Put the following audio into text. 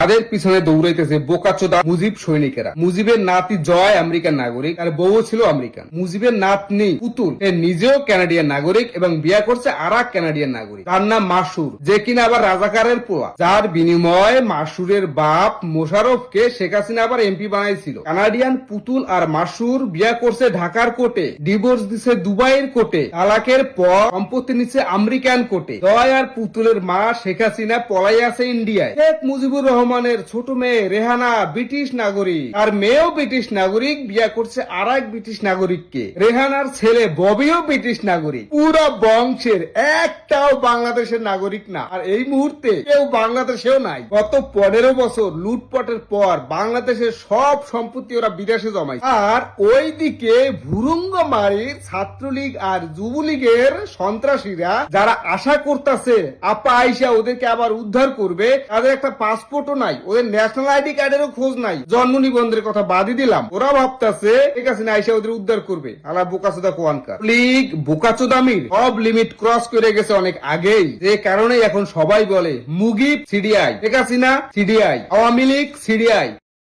তাদের পিছনে দৌড়াইতেছে বোকাচোদা মুজিব সৈনিকেরা। মুজিবের নাতি জয় আমেরিকান নাগরিক আর বউ ছিল আমেরিকান। মুজিবের নাতনি পুতুল সে নিজেও কানাডিয়ান নাগরিক এবং বিয়ে করছে আর এক কানাডিয়ান নাগরিক, তার নাম মাসুর, যে কিনা আবার রাজাকারের পোলা, যার বিনিময়ে মাসুরের বাপ মোশাররফকে শেখ হাসিনা আবার এমপি বানাইছিল। কানাডিয়ান পুতুল আর মাসুর বিয়ে করছে ঢাকার কোর্টে, ডিভোর্স দিছে দুবাইয়ের কোর্টে, তালাকের পর সম্পত্তি নিচ্ছে আমেরিকান কোর্টে। জয় আর পুতুলের মা শেখ হাসিনা পলাই আছে ইন্ডিয়ায়। শেখ মুজিবুর রহমানের ছোট মেয়ে রেহানা ব্রিটিশ নাগরিক, আর মেয়েও ব্রিটিশ নাগরিক, বিয়ে করছে আর এক ব্রিটিশ নাগরিককে। রেহানার ছেলে ববিও ব্রিটিশ নাগরিক। পুরো বংশের একটাও বাংলাদেশের নাগরিক না, আর এই মুহূর্তে কেউ বাংলাদেশেও নাই। গত 15 বছর লুটপাটের পর বাংলাদেশের সব সম্পত্তি ওরা বিদেশে জমায়। আর ওইদিকে ভুরুঙ্গমারির ছাত্রলীগ আর যুবলীগের সন্ত্রাসীরা যারা আশা করতেছে আপা আইসা ওদেরকে আবার উদ্ধার করবে, তাদের একটা পাসপোর্টও নাই, ওদের ন্যাশনাল আইডি কার্ডেরও খোঁজ নাই, জন্ম নিবন্ধনের কথা বাদই দিলাম। ওরা ভাবতেছে ঠিক আছে না আইসা ওদের উদ্ধার করবে। আলা বোকাচোদা কোয়ানকার লীগ বোকাচোদামির সব লিমিট ক্রস করে গেছে অনেক আগেই, যে কারণে এখন সবাই বলে মুগিব সিডিআই, ঠিক আছে না সিডিআই, আওয়ামী লীগ সিডিআই।